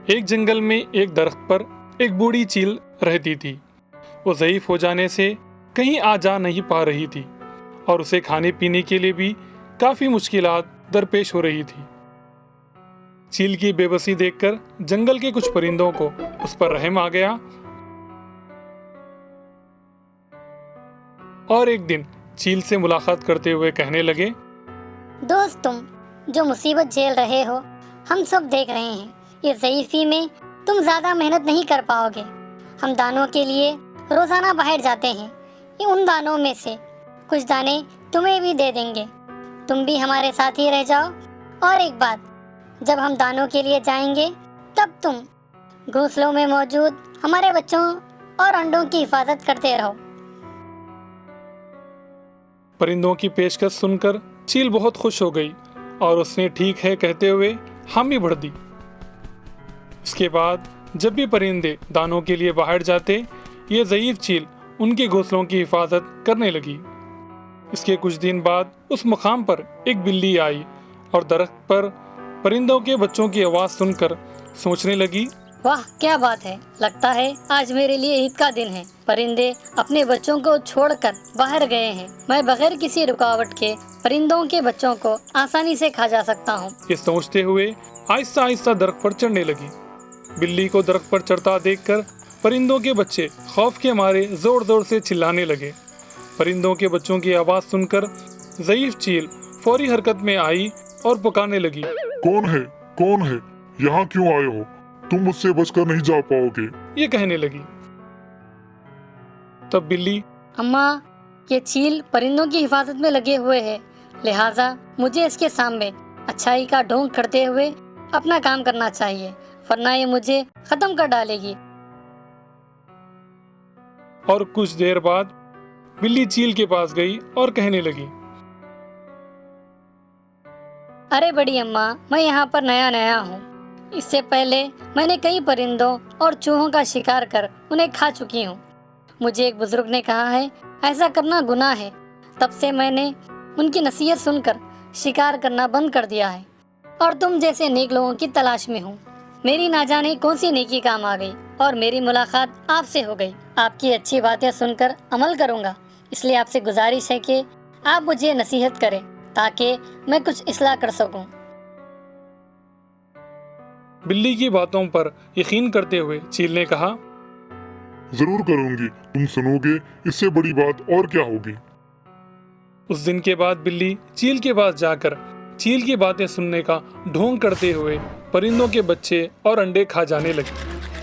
ایک جنگل میں ایک درخت پر ایک بوڑھی چیل رہتی تھی۔ وہ ضعیف ہو جانے سے کہیں آ جا نہیں پا رہی تھی اور اسے کھانے پینے کے لیے بھی کافی مشکلات درپیش ہو رہی تھی۔ چیل کی بے بسی دیکھ کر جنگل کے کچھ پرندوں کو اس پر رحم آ گیا اور ایک دن چیل سے ملاقات کرتے ہوئے کہنے لگے، دوست، تم جو مصیبت جھیل رہے ہو ہم سب دیکھ رہے ہیں۔ یہ ضعیفی میں تم زیادہ محنت نہیں کر پاؤ گے۔ ہم دانوں کے لیے روزانہ باہر جاتے ہیں، ان دانوں میں سے کچھ دانے تمہیں بھی دے دیں گے، تم بھی ہمارے ساتھ ہی رہ جاؤ۔ اور ایک بات، جب ہم دانوں کے لیے جائیں گے تب تم گھونسلوں میں موجود ہمارے بچوں اور انڈوں کی حفاظت کرتے رہو۔ پرندوں کی پیشکش سن کر چیل بہت خوش ہو گئی اور اس نے ٹھیک ہے کہتے ہوئے حامی بھر دی۔ اس کے بعد جب بھی پرندے دانوں کے لیے باہر جاتے، یہ ضعیف چیل ان کے گھونسلوں کی حفاظت کرنے لگی۔ اس کے کچھ دن بعد اس مقام پر ایک بلی آئی اور درخت پر پرندوں کے بچوں کی آواز سن کر سوچنے لگی، واہ کیا بات ہے، لگتا ہے آج میرے لیے عید کا دن ہے۔ پرندے اپنے بچوں کو چھوڑ کر باہر گئے ہیں، میں بغیر کسی رکاوٹ کے پرندوں کے بچوں کو آسانی سے کھا جا سکتا ہوں۔ یہ سوچتے ہوئے آہستہ آہستہ درخت پر چڑھنے لگی۔ بلی کو درخت پر چڑھتا دیکھ کر پرندوں کے بچے خوف کے مارے زور زور سے چلانے لگے۔ پرندوں کے بچوں کی آواز سن کر ضعیف چیل فوری حرکت میں آئی اور پکارنے لگی، کون ہے یہاں کیوں آئے ہو؟ تم مجھ سے بچ کر نہیں جا پاؤ گے۔ یہ کہنے لگی۔ تب بلی، اماں، یہ چیل پرندوں کی حفاظت میں لگے ہوئے ہے، لہٰذا مجھے اس کے سامنے اچھائی کا ڈھونگ کرتے ہوئے اپنا کام کرنا چاہیے، ورنہ یہ مجھے ختم کر ڈالے گی۔ اور کچھ دیر بعد بلی چیل کے پاس گئی اور کہنے لگی، ارے بڑی اماں، میں یہاں پر نیا ہوں۔ اس سے پہلے میں نے کئی پرندوں اور چوہوں کا شکار کر انہیں کھا چکی ہوں۔ مجھے ایک بزرگ نے کہا ہے ایسا کرنا گناہ ہے، تب سے میں نے ان کی نصیحت سن کر شکار کرنا بند کر دیا ہے اور تم جیسے نیک لوگوں کی تلاش میں ہوں۔ میری نہ جانے کون سی نیکی کام آ گئی اور میری ملاقات آپ سے ہو گئی۔ آپ کی اچھی باتیں سن کر عمل کروں گا، اس لیے آپ سے گزارش ہے کہ آپ مجھے نصیحت کریں تاکہ میں کچھ اصلاح کر سکوں۔ بلی کی باتوں پر یقین کرتے ہوئے چیل نے کہا، ضرور کروں گی، تم سنو گے، اس سے بڑی بات اور کیا ہوگی۔ اس دن کے بعد بلی چیل کے پاس جا کر چیل کی باتیں سننے کا ڈھونگ کرتے ہوئے پرندوں کے بچے اور انڈے کھا جانے لگی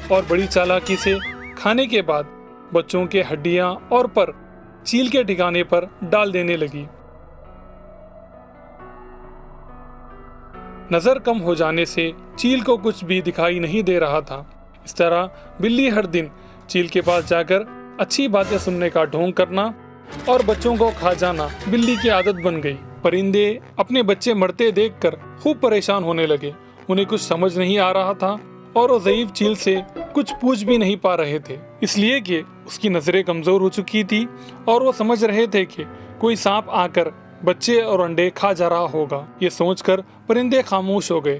اور بڑی چالاکی سے کھانے کے بعد بچوں کے ہڈیاں اور پر چیل کے ٹھکانے پر ڈال دینے لگی۔ نظر کم ہو جانے سے چیل کو کچھ بھی دکھائی نہیں دے رہا تھا۔ اس طرح بلی ہر دن چیل کے پاس جا کر اچھی باتیں سننے کا ڈھونگ کرنا اور بچوں کو کھا جانا بلی کی عادت بن گئی۔ پرندے اپنے بچے مرتے دیکھ کر خوب پریشان ہونے لگے، انہیں کچھ سمجھ نہیں آ رہا تھا اور وہ ضعیف چیل سے کچھ پوچھ بھی نہیں پا رہے تھے، اس لیے کہ اس کی نظریں کمزور ہو چکی تھی اور وہ سمجھ رہے تھے کہ کوئی سانپ آ کر بچے اور انڈے کھا جا رہا ہوگا۔ یہ سوچ کر پرندے خاموش ہو گئے۔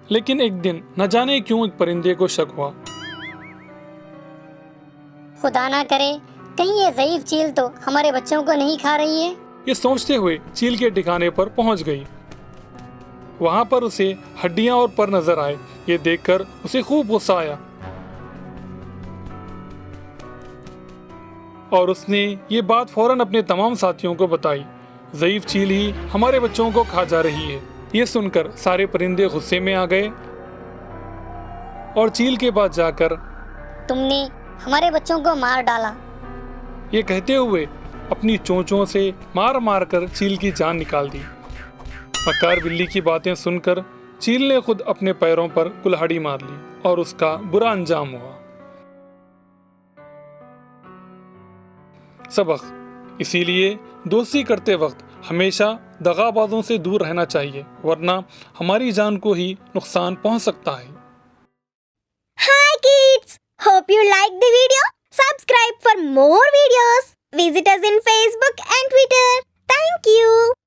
لیکن ایک دن نہ جانے کیوں ایک پرندے کو شک ہوا، خدا نہ کرے کہیں یہ ضعیف چیل تو ہمارے بچوں کو نہیں کھا رہی ہے۔ یہ سوچتے ہوئے چیل کے ٹھکانے پر پہنچ گئی۔ وہاں پر اسے ہڈیاں اور پر نظر آئے۔ یہ دیکھ کر اسے خوب غصہ آیا اور اس نے یہ بات فوراً اپنے تمام ساتھیوں کو بتائی۔ ضعیف چیل ہی ہمارے بچوں کو کھا جا رہی ہے۔ یہ سن کر سارے پرندے غصے میں آ گئے اور چیل کے پاس جا کر، تم نے ہمارے بچوں کو مار ڈالا۔ یہ کہتے ہوئے اپنی چونچوں سے مار مار کر چیل کی جان نکال دی۔ مکار بلی کی باتیں سن کر چیل نے خود اپنے پیروں پر کلہاڑی مار لی اور اس کا برا انجام ہوا۔ سبق: اسی لیے دوستی کرتے وقت ہمیشہ دغا بازوں سے دور رہنا چاہیے، ورنہ ہماری جان کو ہی نقصان پہنچ سکتا ہے۔ Hi kids! Hope you liked the video. Subscribe for more videos. Visit us in Facebook and Twitter. Thank you.